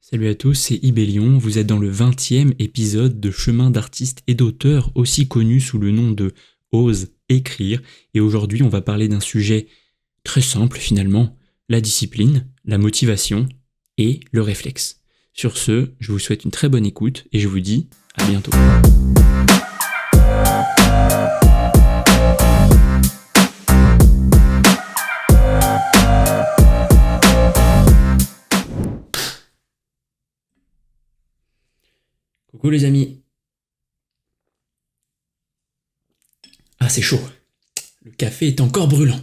Salut à tous, c'est Ibellion, vous êtes dans le 20e épisode de Chemin d'artiste et d'auteur, aussi connu sous le nom de Ose écrire, et aujourd'hui on va parler d'un sujet très simple finalement, la discipline, la motivation et le réflexe. Sur ce, je vous souhaite une très bonne écoute et je vous dis à bientôt. Coucou les amis. Ah, c'est chaud. Le café est encore brûlant.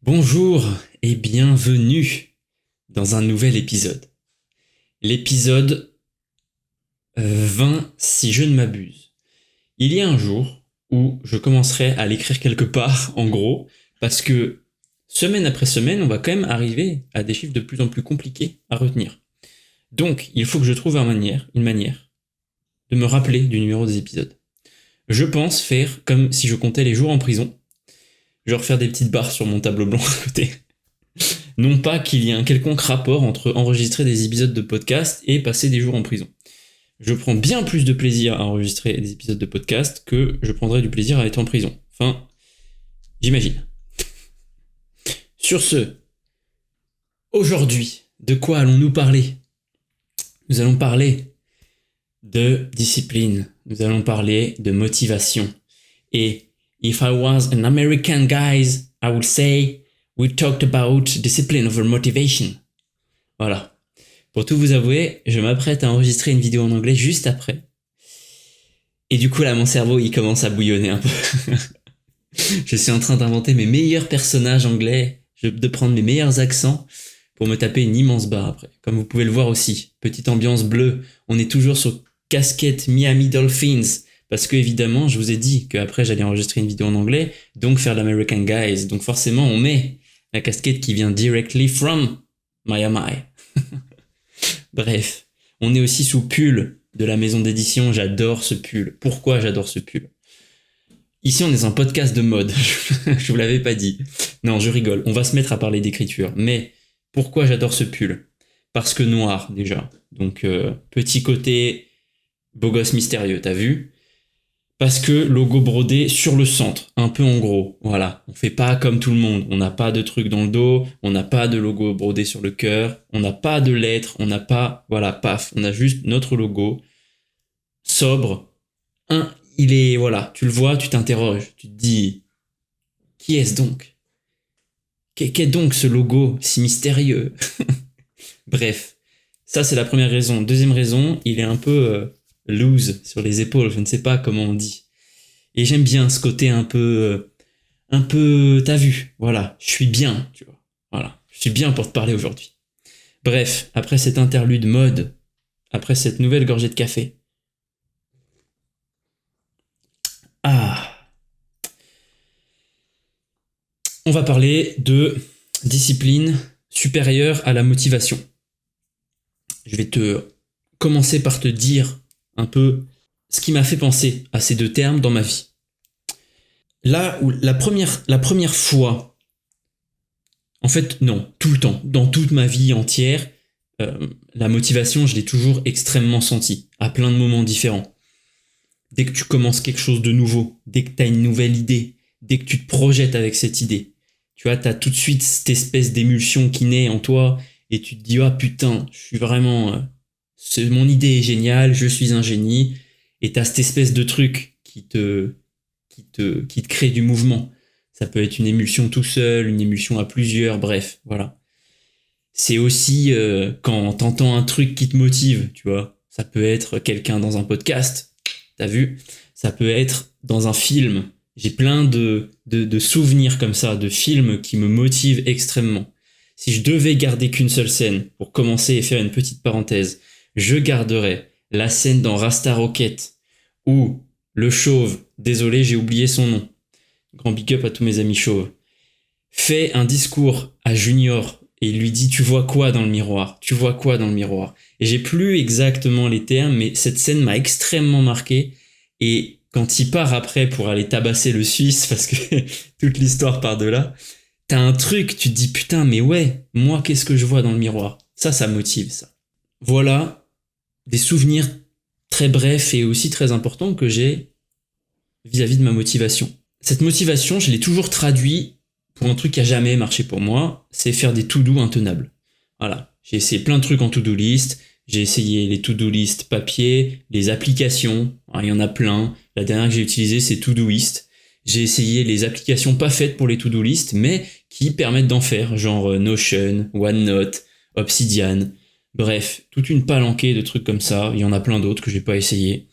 Bonjour et bienvenue dans un nouvel épisode. L'épisode 20 si je ne m'abuse. Il y a un jour où je commencerai à l'écrire quelque part, en gros, parce que semaine après semaine, on va quand même arriver à des chiffres de plus en plus compliqués à retenir. Donc, il faut que je trouve une manière de me rappeler du numéro des épisodes. Je pense faire comme si je comptais les jours en prison, genre faire des petites barres sur mon tableau blanc à côté. Non pas qu'il y ait un quelconque rapport entre enregistrer des épisodes de podcast et passer des jours en prison. Je prends bien plus de plaisir à enregistrer des épisodes de podcast que je prendrais du plaisir à être en prison. Enfin, j'imagine. Sur ce, aujourd'hui, de quoi allons-nous parler ? Nous allons parler de discipline, nous allons parler de motivation. Et if I was an American guy, I would say we talked about discipline over motivation. Voilà. Pour tout vous avouer, je m'apprête à enregistrer une vidéo en anglais juste après. Et du coup là, mon cerveau, il commence à bouillonner un peu. Je suis en train d'inventer mes meilleurs personnages anglais, de prendre mes meilleurs accents pour me taper une immense barre après. Comme vous pouvez le voir aussi, petite ambiance bleue, on est toujours sur casquette Miami Dolphins, parce que évidemment, je vous ai dit qu'après j'allais enregistrer une vidéo en anglais, donc faire l'American Guys, donc forcément on met la casquette qui vient directly from Miami. Bref, on est aussi sous pull de la maison d'édition, j'adore ce pull. Pourquoi j'adore ce pull ? Ici on est un podcast de mode, je vous l'avais pas dit. Non, je rigole, on va se mettre à parler d'écriture, mais pourquoi j'adore ce pull ? Parce que noir, déjà. Donc, petit côté beau gosse mystérieux, t'as vu ? Parce que logo brodé sur le centre, un peu en gros. Voilà, on fait pas comme tout le monde. On n'a pas de truc dans le dos, on n'a pas de logo brodé sur le cœur, on n'a pas de lettres, on n'a pas... Voilà, paf, on a juste notre logo. Sobre. Il est... Voilà, tu le vois, tu t'interroges. Tu te dis... Qui est-ce donc ? Qu'est donc ce logo si mystérieux ? Bref, ça c'est la première raison. Deuxième raison, il est un peu loose sur les épaules, je ne sais pas comment on dit. Et j'aime bien ce côté un peu, t'as vu, voilà, je suis bien, tu vois. Voilà, je suis bien pour te parler aujourd'hui. Bref, après cet interlude mode, après cette nouvelle gorgée de café. On va parler de discipline supérieure à la motivation. Je vais te commencer par te dire un peu ce qui m'a fait penser à ces deux termes dans ma vie. Là où la première fois, en fait non, tout le temps, dans toute ma vie entière, la motivation, je l'ai toujours extrêmement sentie, à plein de moments différents. Dès que tu commences quelque chose de nouveau, dès que tu as une nouvelle idée, dès que tu te projettes avec cette idée, tu vois, tu as tout de suite cette espèce d'émulsion qui naît en toi et tu te dis « Ah putain, je suis vraiment... mon idée est géniale, je suis un génie. » Et tu as cette espèce de truc qui te crée du mouvement. Ça peut être une émulsion tout seul, une émulsion à plusieurs, bref, voilà. C'est aussi quand t'entends un truc qui te motive, tu vois. Ça peut être quelqu'un dans un podcast, t'as vu ? Ça peut être dans un film. J'ai plein de souvenirs comme ça, de films qui me motivent extrêmement. Si je devais garder qu'une seule scène, pour commencer et faire une petite parenthèse, je garderais la scène dans Rasta Rocket, où le chauve, désolé j'ai oublié son nom, grand big up à tous mes amis chauves, fait un discours à Junior et il lui dit « Tu vois quoi dans le miroir ? Tu vois quoi dans le miroir ?» Et j'ai plus exactement les termes, mais cette scène m'a extrêmement marqué et quand il part après pour aller tabasser le Suisse, parce que toute l'histoire part de là, t'as un truc, tu te dis putain mais ouais, moi qu'est-ce que je vois dans le miroir ? Ça motive ça. voilà des souvenirs très brefs et aussi très importants que j'ai vis-à-vis de ma motivation. Cette motivation, je l'ai toujours traduit pour un truc qui a jamais marché pour moi, c'est faire des to-do intenables. Voilà, j'ai essayé plein de trucs en to-do list, j'ai essayé les to-do list papier, les applications, il y en a plein. La dernière que j'ai utilisée, c'est Todoist. J'ai essayé les applications pas faites pour les to-do list, mais qui permettent d'en faire, genre Notion, OneNote, Obsidian. Bref, toute une palanquée de trucs comme ça. Il y en a plein d'autres que j'ai pas essayé.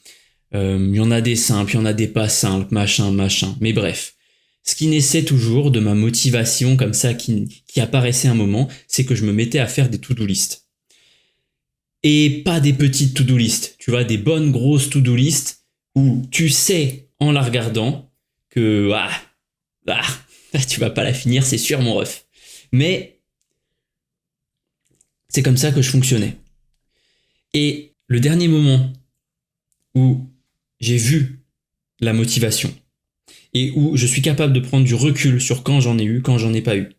Il y en a des simples, il y en a des pas simples, machin. Mais bref. Ce qui naissait toujours de ma motivation comme ça, qui apparaissait un moment, c'est que je me mettais à faire des to-do list. Et pas des petites to-do list, tu vois, des bonnes grosses to-do list où tu sais, en la regardant, que tu vas pas la finir, c'est sûr mon ref. Mais c'est comme ça que je fonctionnais. Et le dernier moment où j'ai vu la motivation et où je suis capable de prendre du recul sur quand j'en ai eu, quand j'en ai pas eu,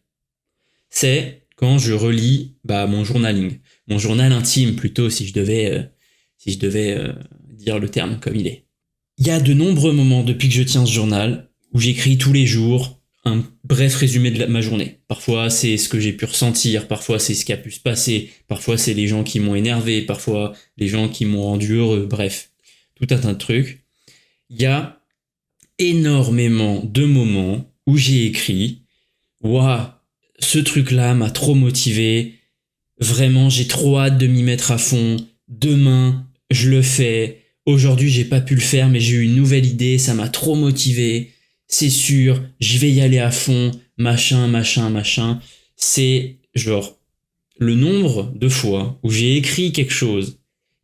c'est quand je relis mon journaling, mon journal intime plutôt, si je devais dire le terme comme il est. Il y a de nombreux moments depuis que je tiens ce journal où j'écris tous les jours un bref résumé de ma journée. Parfois c'est ce que j'ai pu ressentir, parfois c'est ce qui a pu se passer, parfois c'est les gens qui m'ont énervé, parfois les gens qui m'ont rendu heureux, bref, tout un tas de trucs. Il y a énormément de moments où j'ai écrit « Waouh, ce truc-là m'a trop motivé, vraiment j'ai trop hâte de m'y mettre à fond, demain je le fais, aujourd'hui j'ai pas pu le faire mais j'ai eu une nouvelle idée, ça m'a trop motivé, c'est sûr, je vais y aller à fond, machin. » C'est genre le nombre de fois où j'ai écrit quelque chose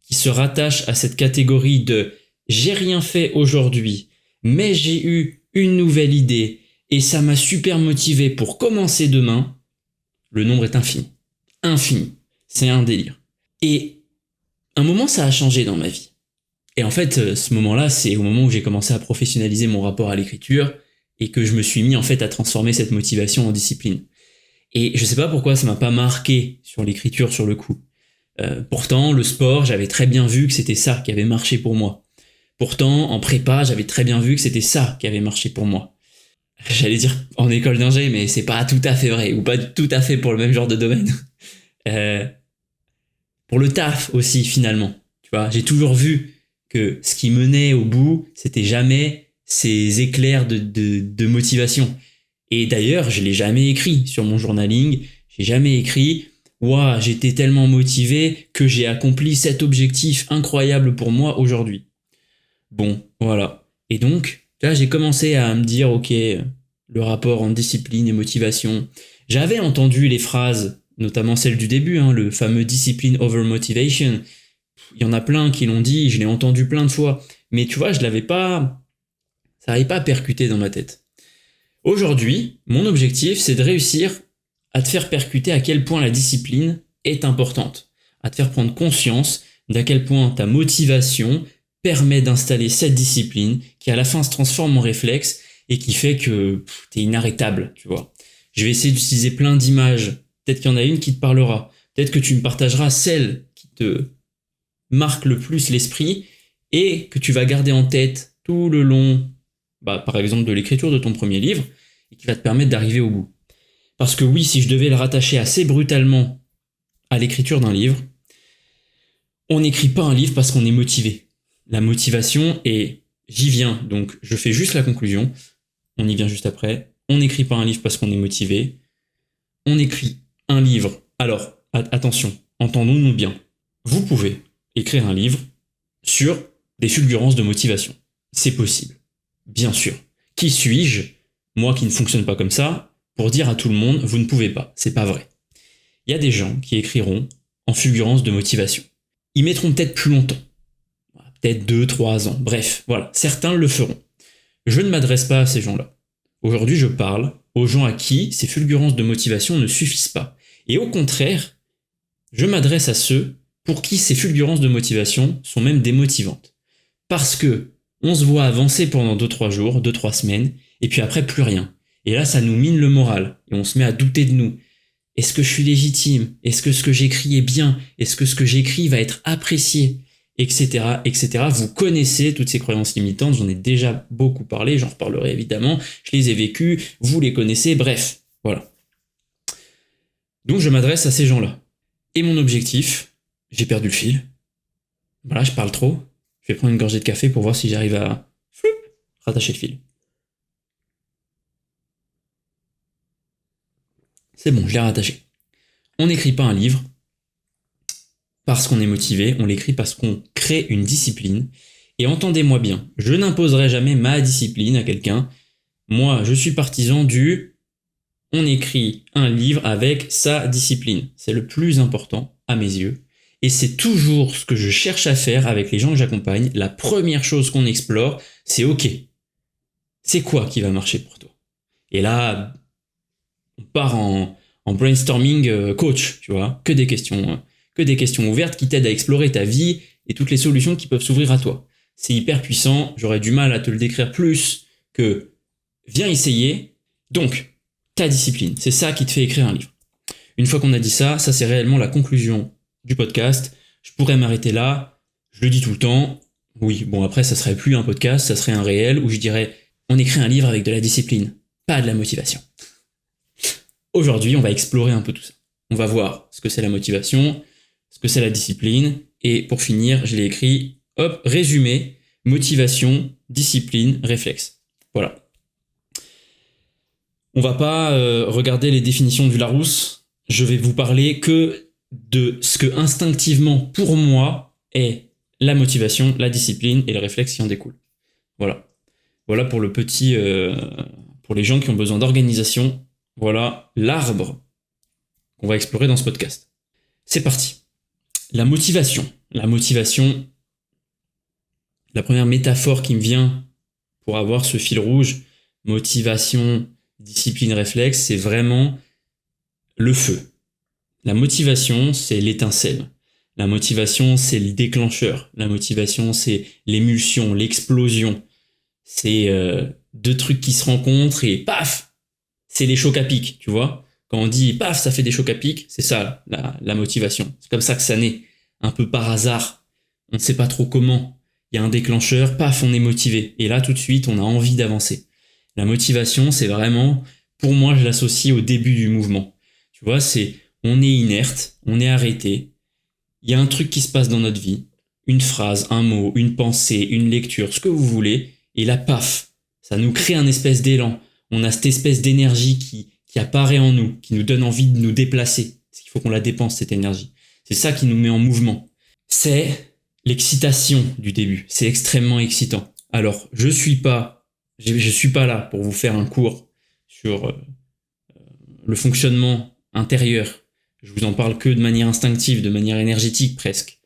qui se rattache à cette catégorie de « j'ai rien fait aujourd'hui, mais j'ai eu une nouvelle idée et ça m'a super motivé pour commencer demain », le nombre est infini. Infini. C'est un délire. Et un moment, ça a changé dans ma vie. Et en fait, ce moment-là, c'est au moment où j'ai commencé à professionnaliser mon rapport à l'écriture et que je me suis mis en fait à transformer cette motivation en discipline. Et je sais pas pourquoi ça m'a pas marqué sur l'écriture sur le coup. Pourtant, le sport, j'avais très bien vu que c'était ça qui avait marché pour moi. Pourtant, en prépa, j'avais très bien vu que c'était ça qui avait marché pour moi. J'allais dire en école d'ingé, mais c'est pas tout à fait vrai, ou pas tout à fait pour le même genre de domaine. Pour le taf aussi, finalement. Tu vois, j'ai toujours vu que ce qui menait au bout, c'était jamais ces éclairs de motivation. Et d'ailleurs, je l'ai jamais écrit sur mon journaling. J'ai jamais écrit « Waouh, j'étais tellement motivé que j'ai accompli cet objectif incroyable pour moi aujourd'hui. » Bon, voilà. Et donc, là, j'ai commencé à me dire « Ok, le rapport entre discipline et motivation. » J'avais entendu les phrases, notamment celle du début, le fameux « discipline over motivation ». Il y en a plein qui l'ont dit, je l'ai entendu plein de fois. Mais tu vois, ça n'avait pas percuté dans ma tête. Aujourd'hui, mon objectif, c'est de réussir à te faire percuter à quel point la discipline est importante, à te faire prendre conscience d'à quel point ta motivation permet d'installer cette discipline qui à la fin se transforme en réflexe et qui fait que t'es inarrêtable, tu vois. Je vais essayer d'utiliser plein d'images, peut-être qu'il y en a une qui te parlera, peut-être que tu me partageras celle qui te marque le plus l'esprit et que tu vas garder en tête tout le long, par exemple de l'écriture de ton premier livre, et qui va te permettre d'arriver au bout. Parce que oui, si je devais le rattacher assez brutalement à l'écriture d'un livre, on n'écrit pas un livre parce qu'on est motivé. La motivation, et j'y viens, donc je fais juste la conclusion, on y vient juste après, on n'écrit pas un livre parce qu'on est motivé, on écrit un livre. Alors, attention, entendons-nous bien, vous pouvez écrire un livre sur des fulgurances de motivation. C'est possible, bien sûr. Qui suis-je, moi qui ne fonctionne pas comme ça, pour dire à tout le monde, vous ne pouvez pas, c'est pas vrai. Il y a des gens qui écriront en fulgurance de motivation. Ils mettront peut-être plus longtemps, peut-être 2-3 ans, bref, voilà, certains le feront. Je ne m'adresse pas à ces gens-là. Aujourd'hui, je parle aux gens à qui ces fulgurances de motivation ne suffisent pas. Et au contraire, je m'adresse à ceux pour qui ces fulgurances de motivation sont même démotivantes. Parce que on se voit avancer pendant 2-3 jours, 2-3 semaines, et puis après plus rien. Et là, ça nous mine le moral, et on se met à douter de nous. Est-ce que je suis légitime? Est-ce que ce que j'écris est bien? Est-ce que ce que j'écris va être apprécié? Etc, etc. Vous connaissez toutes ces croyances limitantes, j'en ai déjà beaucoup parlé, j'en reparlerai évidemment, je les ai vécues, vous les connaissez, bref, voilà. Donc je m'adresse à ces gens-là. Et mon objectif, j'ai perdu le fil. Voilà, je parle trop. Je vais prendre une gorgée de café pour voir si j'arrive à rattacher le fil. C'est bon, je l'ai rattaché. On n'écrit pas un livre parce qu'on est motivé, on l'écrit parce qu'on crée une discipline. Et entendez-moi bien, je n'imposerai jamais ma discipline à quelqu'un. Moi, je suis partisan du on écrit un livre avec sa discipline. C'est le plus important à mes yeux. Et c'est toujours ce que je cherche à faire avec les gens que j'accompagne. La première chose qu'on explore, c'est OK. C'est quoi qui va marcher pour toi? Et là, on part en brainstorming coach, tu vois, que des questions ouvertes qui t'aident à explorer ta vie et toutes les solutions qui peuvent s'ouvrir à toi. C'est hyper puissant, j'aurais du mal à te le décrire plus que viens essayer. Donc, ta discipline, c'est ça qui te fait écrire un livre. Une fois qu'on a dit ça, ça c'est réellement la conclusion du podcast. Je pourrais m'arrêter là, je le dis tout le temps. Oui, bon après ça serait plus un podcast, ça serait un réel où je dirais on écrit un livre avec de la discipline, pas de la motivation. Aujourd'hui, on va explorer un peu tout ça. On va voir ce que c'est la motivation, ce que c'est la discipline, et pour finir, je l'ai écrit, hop, résumé, motivation, discipline, réflexe. Voilà. On va pas regarder les définitions du Larousse, je vais vous parler que de ce que instinctivement, pour moi, est la motivation, la discipline et le réflexe qui en découle. Voilà. Voilà pour le petit... pour les gens qui ont besoin d'organisation, voilà l'arbre qu'on va explorer dans ce podcast. C'est parti. La motivation. La motivation, la première métaphore qui me vient pour avoir ce fil rouge, motivation, discipline, réflexe, c'est vraiment le feu. La motivation, c'est l'étincelle. La motivation, c'est le déclencheur. La motivation, c'est l'émulsion, l'explosion. C'est deux trucs qui se rencontrent et paf, c'est les chocs à pic, tu vois. Quand on dit paf, ça fait des chocs à pic, c'est ça la motivation. C'est comme ça que ça naît, un peu par hasard. On ne sait pas trop comment. Il y a un déclencheur, paf, on est motivé. Et là, tout de suite, on a envie d'avancer. La motivation, c'est vraiment, pour moi, je l'associe au début du mouvement. Tu vois, c'est on est inerte, on est arrêté. Il y a un truc qui se passe dans notre vie, une phrase, un mot, une pensée, une lecture, ce que vous voulez. Et là, paf, ça nous crée un espèce d'élan. On a cette espèce d'énergie qui apparaît en nous, qui nous donne envie de nous déplacer. Parce qu'il faut qu'on la dépense, cette énergie. C'est ça qui nous met en mouvement. C'est l'excitation du début. C'est extrêmement excitant. Alors, je suis pas là pour vous faire un cours sur le fonctionnement intérieur. Je vous en parle que de manière instinctive, de manière énergétique presque.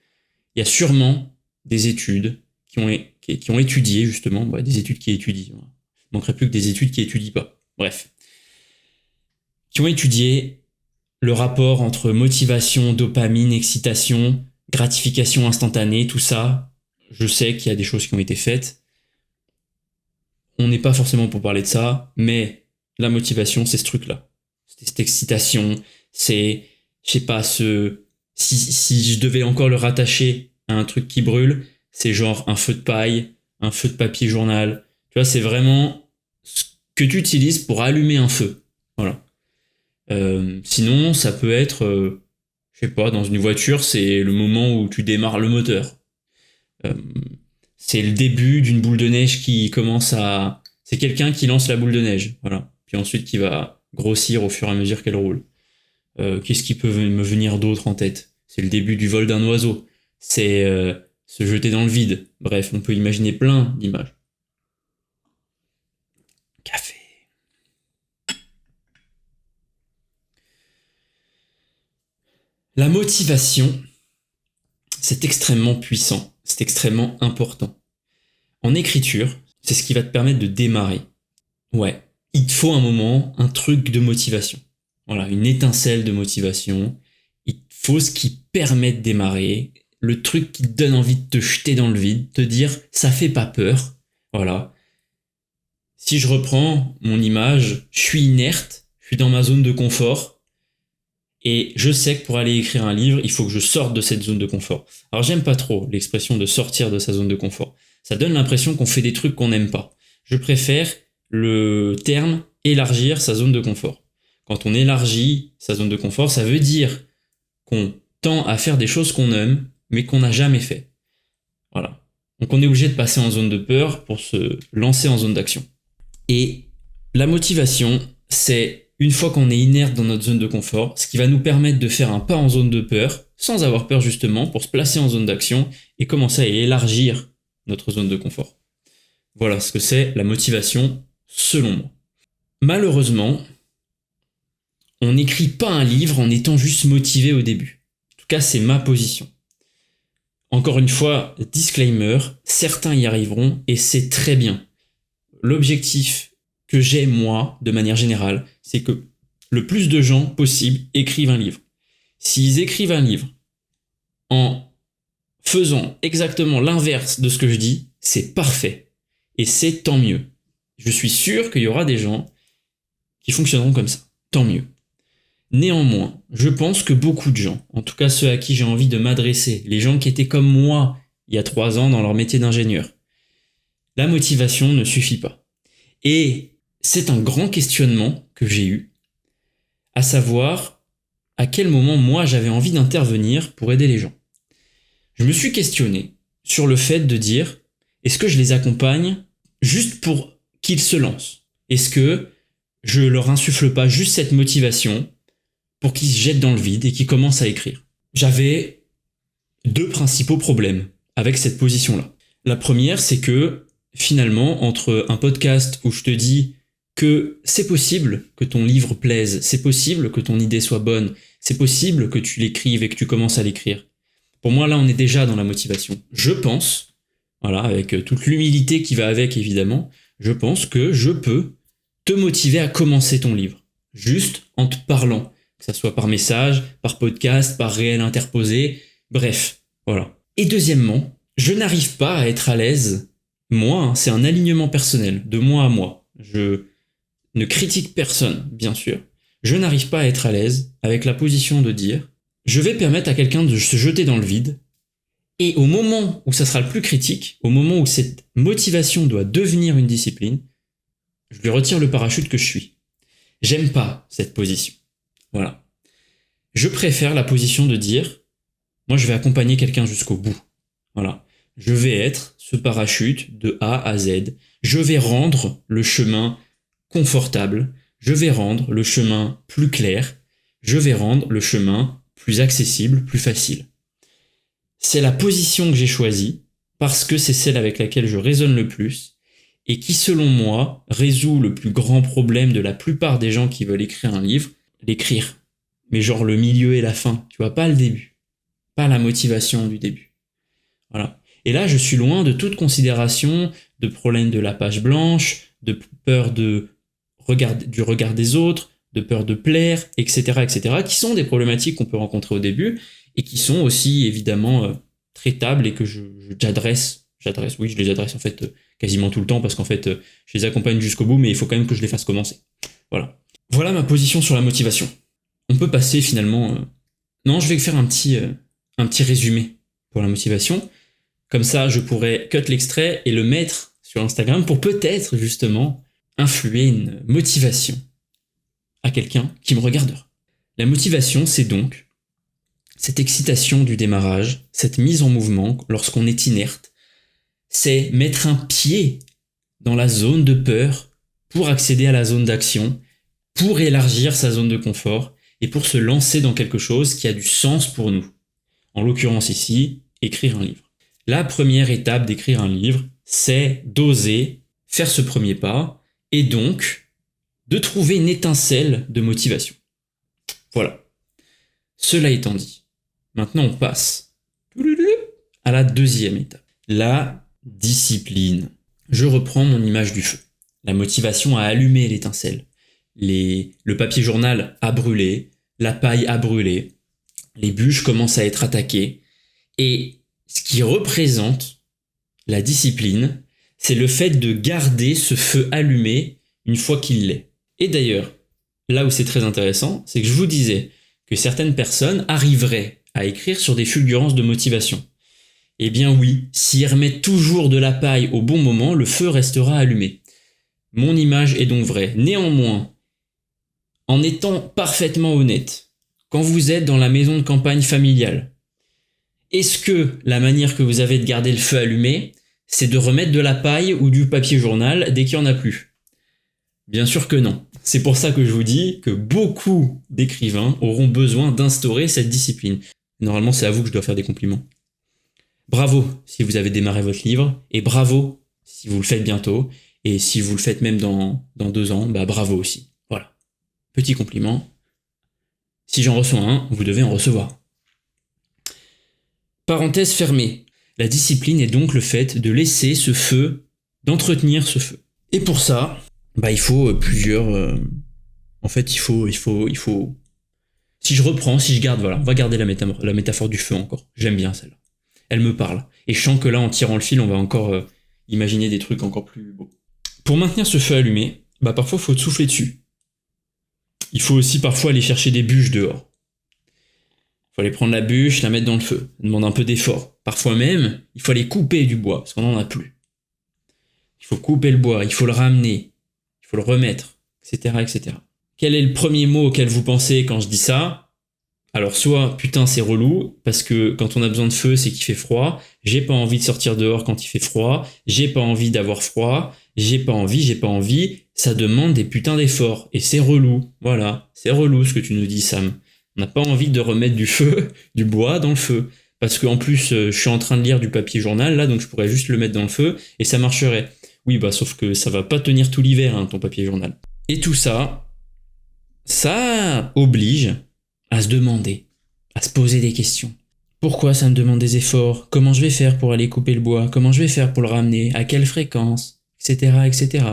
Il y a sûrement des études qui ont étudié justement, des études qui étudient. Il ne manquerait plus que des études qui étudient pas. Bref. Qui ont étudié le rapport entre motivation, dopamine, excitation, gratification instantanée, tout ça. Je sais qu'il y a des choses qui ont été faites. On n'est pas forcément pour parler de ça, mais la motivation, c'est ce truc-là. C'est cette excitation, c'est, je sais pas, si je devais encore le rattacher à un truc qui brûle, c'est genre un feu de paille, un feu de papier journal. Tu vois, c'est vraiment ce que tu utilises pour allumer un feu. Voilà. Sinon, ça peut être, je sais pas, dans une voiture, c'est le moment où tu démarres le moteur. C'est le début d'une boule de neige qui commence à... C'est quelqu'un qui lance la boule de neige, voilà. Puis ensuite qui va grossir au fur et à mesure qu'elle roule. Qu'est-ce qui peut me venir d'autre en tête? C'est le début du vol d'un oiseau. C'est se jeter dans le vide. Bref, on peut imaginer plein d'images. Café. La motivation, c'est extrêmement puissant, c'est extrêmement important. En écriture, c'est ce qui va te permettre de démarrer. Ouais, il te faut un moment, un truc de motivation. Voilà, une étincelle de motivation. Il te faut ce qui permet de démarrer, le truc qui te donne envie de te jeter dans le vide, te dire ça fait pas peur. Voilà. Si je reprends mon image, je suis inerte, je suis dans ma zone de confort. Et je sais que pour aller écrire un livre, il faut que je sorte de cette zone de confort. Alors j'aime pas trop l'expression de sortir de sa zone de confort. Ça donne l'impression qu'on fait des trucs qu'on n'aime pas. Je préfère le terme élargir sa zone de confort. Quand on élargit sa zone de confort, ça veut dire qu'on tend à faire des choses qu'on aime, mais qu'on n'a jamais fait. Voilà. Donc on est obligé de passer en zone de peur pour se lancer en zone d'action. Et la motivation, c'est une fois qu'on est inerte dans notre zone de confort, ce qui va nous permettre de faire un pas en zone de peur, sans avoir peur justement, pour se placer en zone d'action et commencer à élargir notre zone de confort. Voilà ce que c'est la motivation selon moi. Malheureusement, on n'écrit pas un livre en étant juste motivé au début. En tout cas, c'est ma position. Encore une fois, disclaimer, certains y arriveront et c'est très bien. L'objectif que j'ai, moi, de manière générale, c'est que le plus de gens possible écrivent un livre. S'ils écrivent un livre en faisant exactement l'inverse de ce que je dis, c'est parfait. Et c'est tant mieux. Je suis sûr qu'il y aura des gens qui fonctionneront comme ça. Tant mieux. Néanmoins, je pense que beaucoup de gens, en tout cas ceux à qui j'ai envie de m'adresser, les gens qui étaient comme moi il y a 3 ans dans leur métier d'ingénieur, la motivation ne suffit pas. Et c'est un grand questionnement que j'ai eu, à savoir à quel moment moi j'avais envie d'intervenir pour aider les gens. Je me suis questionné sur le fait de dire, est-ce que je les accompagne juste pour qu'ils se lancent? Est-ce que je leur insuffle pas juste cette motivation pour qu'ils se jettent dans le vide et qu'ils commencent à écrire? J'avais 2 principaux problèmes avec cette position-là. La première, c'est que finalement, entre un podcast où je te dis que c'est possible que ton livre plaise, c'est possible que ton idée soit bonne, c'est possible que tu l'écrives et que tu commences à l'écrire. Pour moi, là, on est déjà dans la motivation. Je pense, voilà, avec toute l'humilité qui va avec, évidemment, je pense que je peux te motiver à commencer ton livre, juste en te parlant, que ça soit par message, par podcast, par réel interposé, bref, voilà. Et deuxièmement, je n'arrive pas à être à l'aise, moi, c'est un alignement personnel, de moi à moi. Je ne critique personne, bien sûr. Je n'arrive pas à être à l'aise avec la position de dire je vais permettre à quelqu'un de se jeter dans le vide, et au moment où ça sera le plus critique, au moment où cette motivation doit devenir une discipline, je lui retire le parachute que je suis. J'aime pas cette position. Voilà. Je préfère la position de dire moi je vais accompagner quelqu'un jusqu'au bout. Voilà. Je vais être ce parachute de A à Z. Je vais rendre le chemin confortable. Je vais rendre le chemin plus clair. Je vais rendre le chemin plus accessible, plus facile. C'est la position que j'ai choisie parce que c'est celle avec laquelle je résonne le plus et qui, selon moi, résout le plus grand problème de la plupart des gens qui veulent écrire un livre, l'écrire. Mais genre le milieu et la fin, tu vois, pas le début. Pas la motivation du début. Voilà. Et là, je suis loin de toute considération de problème de la page blanche, de peur du regard des autres, de peur de plaire, etc., qui sont des problématiques qu'on peut rencontrer au début et qui sont aussi évidemment traitables et que j'adresse, oui, je les adresse en fait quasiment tout le temps parce qu'en fait, je les accompagne jusqu'au bout, mais il faut quand même que je les fasse commencer. Voilà. Voilà ma position sur la motivation. On peut passer finalement... Non, je vais faire un petit résumé pour la motivation. Comme ça, je pourrais cut l'extrait et le mettre sur Instagram pour peut-être justement influer une motivation à quelqu'un qui me regardera. La motivation, c'est donc cette excitation du démarrage, cette mise en mouvement lorsqu'on est inerte. C'est mettre un pied dans la zone de peur pour accéder à la zone d'action, pour élargir sa zone de confort et pour se lancer dans quelque chose qui a du sens pour nous. En l'occurrence ici, écrire un livre. La première étape d'écrire un livre, c'est d'oser faire ce premier pas et donc de trouver une étincelle de motivation. Voilà. Cela étant dit, maintenant on passe à la deuxième étape. La discipline. Je reprends mon image du feu. La motivation a allumé l'étincelle. Le papier journal a brûlé, la paille a brûlé, les bûches commencent à être attaquées. Et ce qui représente la discipline, c'est le fait de garder ce feu allumé une fois qu'il l'est. Et d'ailleurs, là où c'est très intéressant, c'est que je vous disais que certaines personnes arriveraient à écrire sur des fulgurances de motivation. Eh bien oui, s'ils remettent toujours de la paille au bon moment, le feu restera allumé. Mon image est donc vraie. Néanmoins, en étant parfaitement honnête, quand vous êtes dans la maison de campagne familiale, est-ce que la manière que vous avez de garder le feu allumé, c'est de remettre de la paille ou du papier journal dès qu'il n'y en a plus? Bien sûr que non. C'est pour ça que je vous dis que beaucoup d'écrivains auront besoin d'instaurer cette discipline. Normalement, c'est à vous que je dois faire des compliments. Bravo si vous avez démarré votre livre, et bravo si vous le faites bientôt, et si vous le faites même dans 2 ans, bah bravo aussi. Voilà. Petit compliment. Si j'en reçois un, vous devez en recevoir. Parenthèse fermée. La discipline est donc le fait de laisser ce feu, d'entretenir ce feu. Et pour ça, bah il faut plusieurs... En fait, il faut... Si je garde, voilà, on va garder la métaphore du feu encore. J'aime bien celle-là. Elle me parle. Et je sens que là, en tirant le fil, on va encore imaginer des trucs encore plus beaux. Pour maintenir ce feu allumé, bah parfois, il faut souffler dessus. Il faut aussi parfois aller chercher des bûches dehors. Il faut aller prendre la bûche, la mettre dans le feu. Ça demande un peu d'effort. Parfois même, il faut aller couper du bois, parce qu'on n'en a plus. Il faut couper le bois, il faut le ramener, il faut le remettre, etc., etc. Quel est le premier mot auquel vous pensez quand je dis ça? Alors soit, putain c'est relou, parce que quand on a besoin de feu, c'est qu'il fait froid, j'ai pas envie de sortir dehors quand il fait froid, j'ai pas envie d'avoir froid, j'ai pas envie, ça demande des putains d'efforts, et c'est relou, voilà, c'est relou ce que tu nous dis Sam. On n'a pas envie de remettre du feu, du bois dans le feu, parce qu'en plus je suis en train de lire du papier journal là, donc je pourrais juste le mettre dans le feu, et ça marcherait. Oui bah sauf que ça va pas tenir tout l'hiver hein, ton papier journal. Et tout ça, ça oblige à se demander, à se poser des questions. Pourquoi ça me demande des efforts? Comment je vais faire pour aller couper le bois? Comment je vais faire pour le ramener? À quelle fréquence? Etc., etc.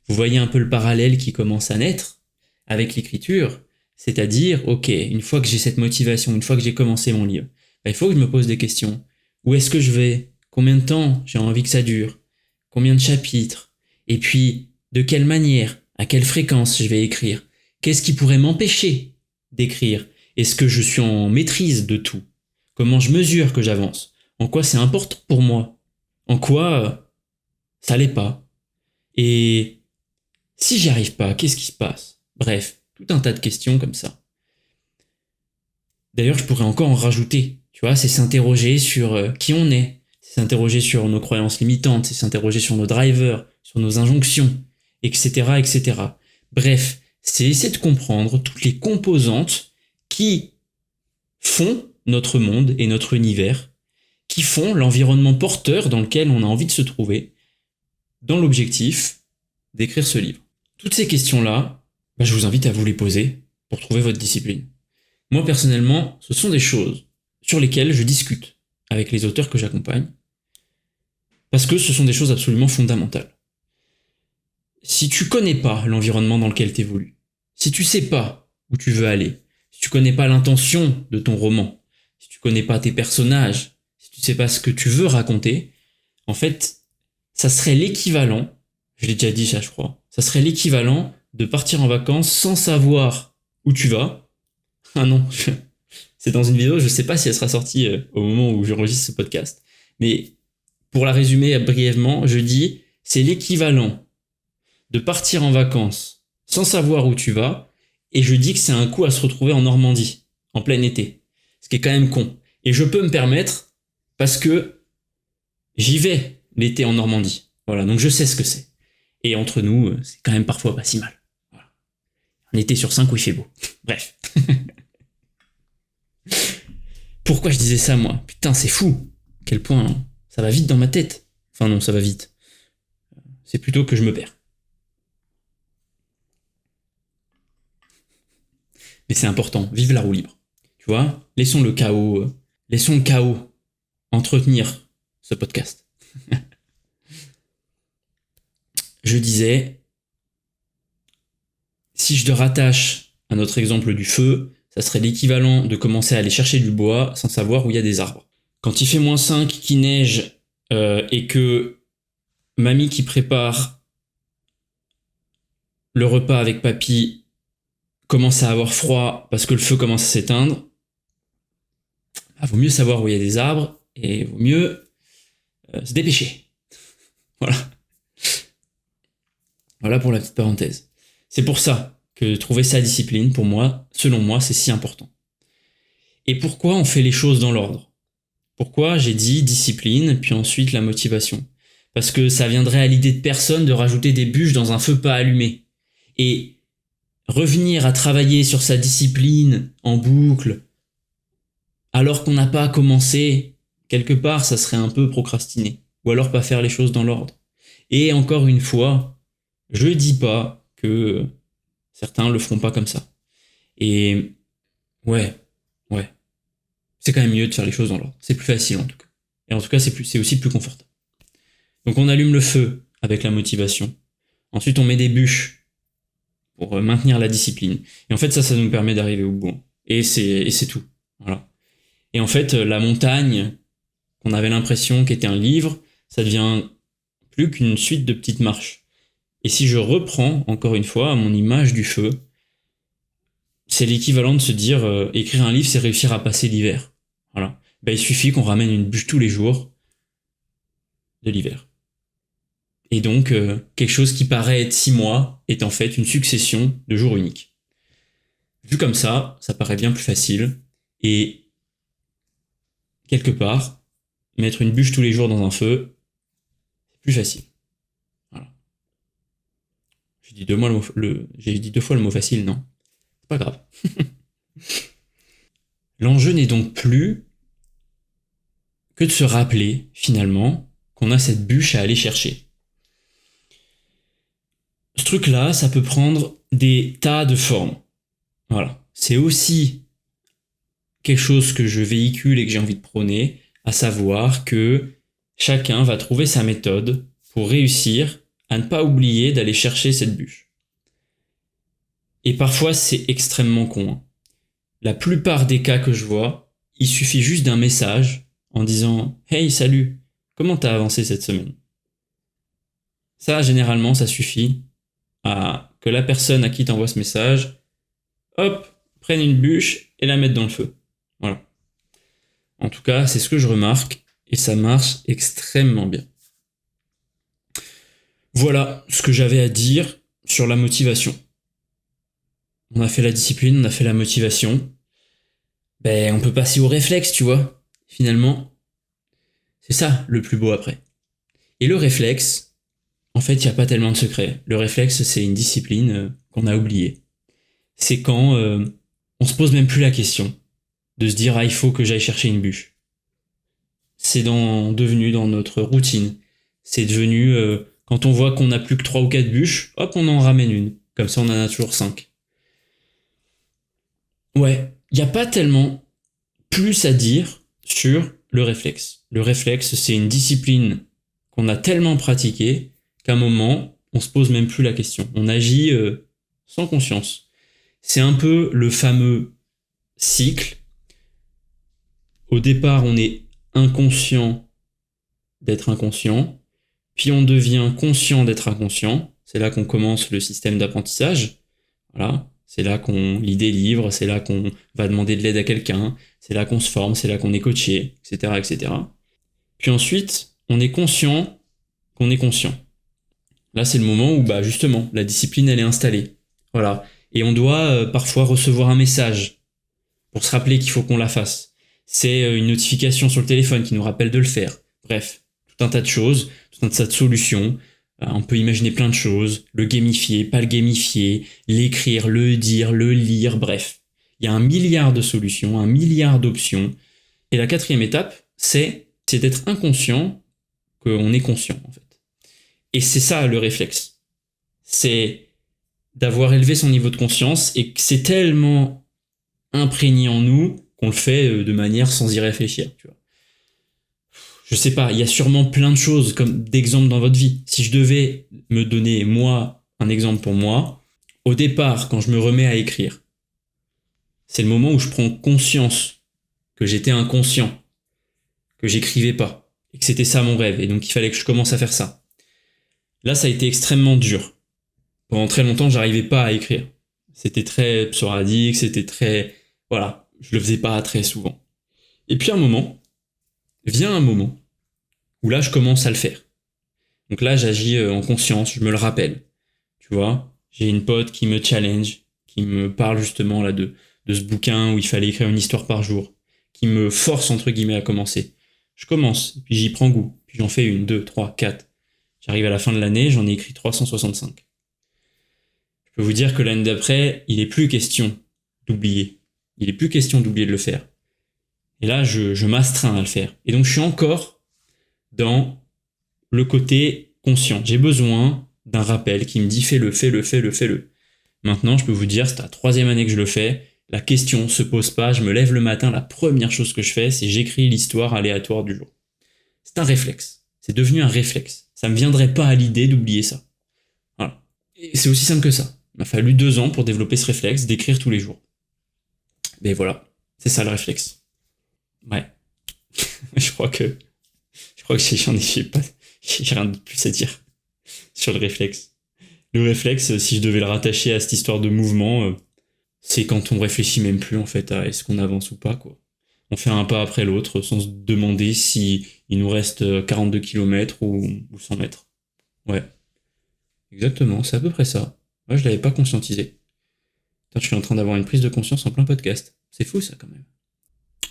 Vous voyez un peu le parallèle qui commence à naître avec l'écriture, c'est-à-dire, ok, une fois que j'ai cette motivation, une fois que j'ai commencé mon livre, bah, il faut que je me pose des questions. Où est-ce que je vais? Combien de temps j'ai envie que ça dure? Combien de chapitres? Et puis, de quelle manière? À quelle fréquence je vais écrire? Qu'est-ce qui pourrait m'empêcher d'écrire? Est-ce que je suis en maîtrise de tout? Comment je mesure que j'avance? En quoi c'est important pour moi? En quoi ça l'est pas? Et si j'y arrive pas, qu'est-ce qui se passe? Bref, tout un tas de questions comme ça. D'ailleurs, je pourrais encore en rajouter. Tu vois, c'est s'interroger sur qui on est, c'est s'interroger sur nos croyances limitantes, c'est s'interroger sur nos drivers, sur nos injonctions, etc., etc. Bref, c'est essayer de comprendre toutes les composantes qui font notre monde et notre univers, qui font l'environnement porteur dans lequel on a envie de se trouver, dans l'objectif d'écrire ce livre. Toutes ces questions-là, bah, je vous invite à vous les poser pour trouver votre discipline. Moi, personnellement, ce sont des choses sur lesquelles je discute avec les auteurs que j'accompagne, parce que ce sont des choses absolument fondamentales. Si tu connais pas l'environnement dans lequel tu évolues, si tu sais pas où tu veux aller, si tu connais pas l'intention de ton roman, si tu connais pas tes personnages, si tu sais pas ce que tu veux raconter, en fait, ça serait l'équivalent, je l'ai déjà dit ça je crois, ça serait l'équivalent de partir en vacances sans savoir où tu vas. Ah non, c'est dans une vidéo, je sais pas si elle sera sortie au moment où j'enregistre ce podcast, mais pour la résumer brièvement, je dis, c'est l'équivalent de partir en vacances sans savoir où tu vas, et je dis que c'est un coup à se retrouver en Normandie, en plein été. Ce qui est quand même con. Et je peux me permettre, parce que j'y vais l'été en Normandie. Voilà, donc je sais ce que c'est. Et entre nous, c'est quand même parfois pas si mal. Voilà. Un été sur 5 où il fait beau. Bref. Pourquoi je disais ça, moi? Putain, c'est fou. À quel point hein, ça va vite dans ma tête. Enfin non, ça va vite. C'est plutôt que je me perds. Mais c'est important, vive la roue libre. Tu vois, laissons le chaos entretenir ce podcast. Je disais, si je te rattache à notre exemple du feu, ça serait l'équivalent de commencer à aller chercher du bois sans savoir où il y a des arbres. Quand il fait -5, qu'il neige, et que mamie qui prépare le repas avec papy commence à avoir froid parce que le feu commence à s'éteindre, vaut mieux savoir où il y a des arbres et vaut mieux se dépêcher. Voilà. Voilà pour la petite parenthèse. C'est pour ça que trouver sa discipline, pour moi, selon moi, c'est si important. Et pourquoi on fait les choses dans l'ordre? Pourquoi j'ai dit discipline, puis ensuite la motivation? Parce que ça viendrait à l'idée de personne de rajouter des bûches dans un feu pas allumé. Et revenir à travailler sur sa discipline en boucle, alors qu'on n'a pas commencé, quelque part, ça serait un peu procrastiner. Ou alors pas faire les choses dans l'ordre. Et encore une fois, je dis pas que certains le feront pas comme ça. Et ouais. C'est quand même mieux de faire les choses dans l'ordre. C'est plus facile en tout cas. Et en tout cas, c'est aussi plus confortable. Donc on allume le feu avec la motivation. Ensuite, on met des bûches pour maintenir la discipline. Et en fait, ça nous permet d'arriver au bout. Et c'est tout. Voilà. Et en fait, la montagne, qu'on avait l'impression qu'était un livre, ça devient plus qu'une suite de petites marches. Et si je reprends, encore une fois, mon image du feu, c'est l'équivalent de se dire écrire un livre, c'est réussir à passer l'hiver. Voilà. Ben, il suffit qu'on ramène une bûche tous les jours de l'hiver. Et donc, quelque chose qui paraît être 6 mois est en fait une succession de jours uniques. Vu comme ça paraît bien plus facile. Et quelque part, mettre une bûche tous les jours dans un feu, c'est plus facile. Voilà. J'ai dit 2 fois le mot facile, non? C'est pas grave. L'enjeu n'est donc plus que de se rappeler, finalement, qu'on a cette bûche à aller chercher. Ce truc-là, ça peut prendre des tas de formes. Voilà. C'est aussi quelque chose que je véhicule et que j'ai envie de prôner, à savoir que chacun va trouver sa méthode pour réussir à ne pas oublier d'aller chercher cette bûche. Et parfois, c'est extrêmement con. Hein. La plupart des cas que je vois, il suffit juste d'un message en disant « Hey, salut, comment t'as avancé cette semaine ?» Ça, généralement, ça suffit à que la personne à qui t'envoie ce message, hop, prenne une bûche et la mette dans le feu. Voilà. En tout cas, c'est ce que je remarque et ça marche extrêmement bien. Voilà ce que j'avais à dire sur la motivation. On a fait la discipline, on a fait la motivation. Ben, on peut passer au réflexe, tu vois. Finalement, c'est ça le plus beau après. Et le réflexe, en fait, il n'y a pas tellement de secret. Le réflexe, c'est une discipline qu'on a oubliée. C'est quand on se pose même plus la question de se dire « Ah, il faut que j'aille chercher une bûche ». C'est devenu dans notre routine. C'est devenu, quand on voit qu'on n'a plus que 3 ou 4 bûches, hop, on en ramène une. Comme ça, on en a toujours 5. Ouais, il n'y a pas tellement plus à dire sur le réflexe. Le réflexe, c'est une discipline qu'on a tellement pratiquée qu'à un moment, on se pose même plus la question. On agit sans conscience. C'est un peu le fameux cycle. Au départ, on est inconscient d'être inconscient, puis on devient conscient d'être inconscient. C'est là qu'on commence le système d'apprentissage. Voilà. C'est là qu'on lit des livres, c'est là qu'on va demander de l'aide à quelqu'un, c'est là qu'on se forme, c'est là qu'on est coaché, etc., etc. Puis ensuite, on est conscient qu'on est conscient. Là, c'est le moment où, justement, la discipline, elle est installée. Voilà. Et on doit parfois recevoir un message pour se rappeler qu'il faut qu'on la fasse. C'est une notification sur le téléphone qui nous rappelle de le faire. Bref, tout un tas de choses, tout un tas de solutions. On peut imaginer plein de choses, le gamifier, pas le gamifier, l'écrire, le dire, le lire, bref. Il y a 1 milliard de solutions, 1 milliard d'options. Et la 4e étape, c'est d'être inconscient qu'on est conscient, en fait. Et c'est ça le réflexe. C'est d'avoir élevé son niveau de conscience et que c'est tellement imprégné en nous qu'on le fait de manière sans y réfléchir, tu vois. Je sais pas, il y a sûrement plein de choses comme d'exemples dans votre vie. Si je devais me donner, moi, un exemple pour moi, au départ, quand je me remets à écrire, c'est le moment où je prends conscience que j'étais inconscient, que j'écrivais pas, et que c'était ça mon rêve, et donc il fallait que je commence à faire ça. Là, ça a été extrêmement dur. Pendant très longtemps, j'arrivais pas à écrire. C'était très sporadique, c'était très... Voilà, je le faisais pas très souvent. Et puis vient un moment où là, je commence à le faire. Donc là, j'agis en conscience, je me le rappelle. Tu vois, j'ai une pote qui me challenge, qui me parle justement là de ce bouquin où il fallait écrire une histoire par jour, qui me force entre guillemets à commencer. Je commence, puis j'y prends goût, puis j'en fais une, deux, trois, quatre. J'arrive à la fin de l'année, j'en ai écrit 365. Je peux vous dire que l'année d'après, il n'est plus question d'oublier. Il n'est plus question d'oublier de le faire. Et là, je m'astreins à le faire. Et donc, je suis encore dans le côté conscient. J'ai besoin d'un rappel qui me dit fais-le, fais-le, fais-le, fais-le. Maintenant, je peux vous dire, c'est la 3e année que je le fais. La question se pose pas. Je me lève le matin, la première chose que je fais, c'est j'écris l'histoire aléatoire du jour. C'est un réflexe. C'est devenu un réflexe. Ça me viendrait pas à l'idée d'oublier ça. Voilà. Et c'est aussi simple que ça. Il m'a fallu 2 ans pour développer ce réflexe d'écrire tous les jours. Mais voilà, c'est ça le réflexe. Ouais. je crois que j'ai rien de plus à dire sur le réflexe. Le réflexe, si je devais le rattacher à cette histoire de mouvement, c'est quand on réfléchit même plus en fait à est-ce qu'on avance ou pas, quoi. On fait un pas après l'autre sans se demander si il nous reste 42 km ou 100 mètres. Ouais, exactement, c'est à peu près ça. Moi, je l'avais pas conscientisé. Putain, je suis en train d'avoir une prise de conscience en plein podcast. C'est fou ça quand même.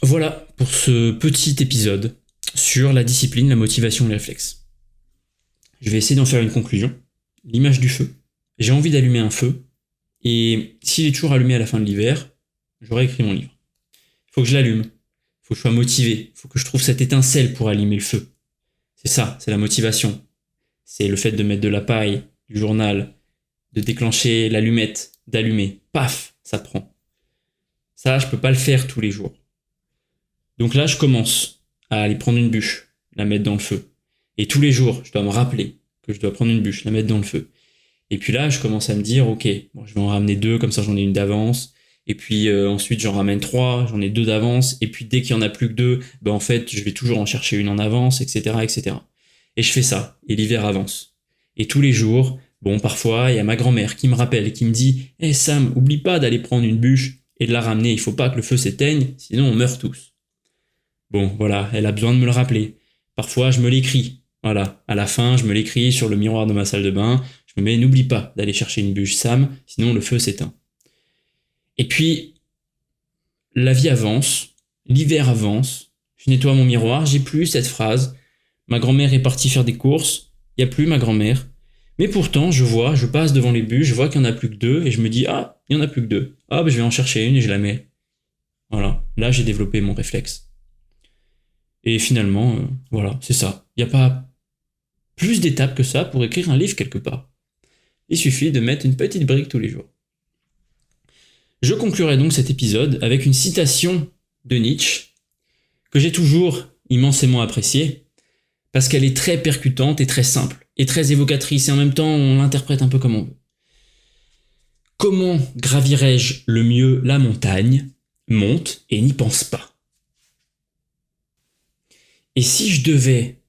Voilà pour ce petit épisode sur la discipline, la motivation et le réflexe. Je vais essayer d'en faire une conclusion. L'image du feu. J'ai envie d'allumer un feu, et s'il est toujours allumé à la fin de l'hiver, j'aurai écrit mon livre. Il faut que je l'allume, il faut que je sois motivé, il faut que je trouve cette étincelle pour allumer le feu. C'est ça, c'est la motivation. C'est le fait de mettre de la paille, du journal, de déclencher l'allumette, d'allumer. Paf, ça prend. Ça, je peux pas le faire tous les jours. Donc là, je commence à aller prendre une bûche, la mettre dans le feu. Et tous les jours, je dois me rappeler que je dois prendre une bûche, la mettre dans le feu. Et puis là, je commence à me dire, ok, bon, je vais en ramener 2, comme ça j'en ai une d'avance. Et puis ensuite, j'en ramène 3, j'en ai 2 d'avance. Et puis dès qu'il y en a plus que 2, ben en fait, je vais toujours en chercher une en avance, etc., etc. Et je fais ça. Et l'hiver avance. Et tous les jours, bon, parfois, il y a ma grand-mère qui me rappelle et qui me dit, hey Sam, oublie pas d'aller prendre une bûche et de la ramener. Il faut pas que le feu s'éteigne, sinon on meurt tous. Bon, voilà, elle a besoin de me le rappeler. Parfois, je me l'écris. Voilà, à la fin, je me l'écris sur le miroir de ma salle de bain. Je me mets, n'oublie pas d'aller chercher une bûche, Sam, sinon le feu s'éteint. Et puis, la vie avance, l'hiver avance, je nettoie mon miroir, j'ai plus cette phrase. Ma grand-mère est partie faire des courses, il n'y a plus ma grand-mère. Mais pourtant, je passe devant les bûches, je vois qu'il n'y en a plus que 2, et je me dis, ah, il n'y en a plus que 2. Ah, ben, je vais en chercher une et je la mets. Voilà, là j'ai développé mon réflexe. Et finalement, voilà, c'est ça. Il n'y a pas plus d'étapes que ça pour écrire un livre quelque part. Il suffit de mettre une petite brique tous les jours. Je conclurai donc cet épisode avec une citation de Nietzsche que j'ai toujours immensément appréciée parce qu'elle est très percutante et très simple et très évocatrice et en même temps on l'interprète un peu comme on veut. Comment gravirais-je le mieux la montagne ? Monte et n'y pense pas. Et si je devais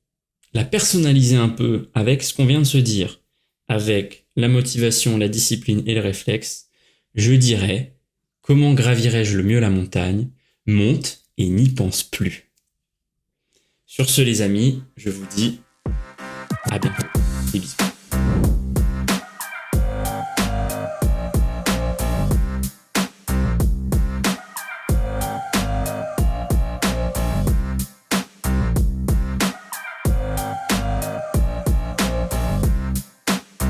la personnaliser un peu avec ce qu'on vient de se dire, avec la motivation, la discipline et le réflexe, je dirais comment gravirais-je le mieux la montagne ? Monte et n'y pense plus. Sur ce les amis, je vous dis à bientôt. Des bisous.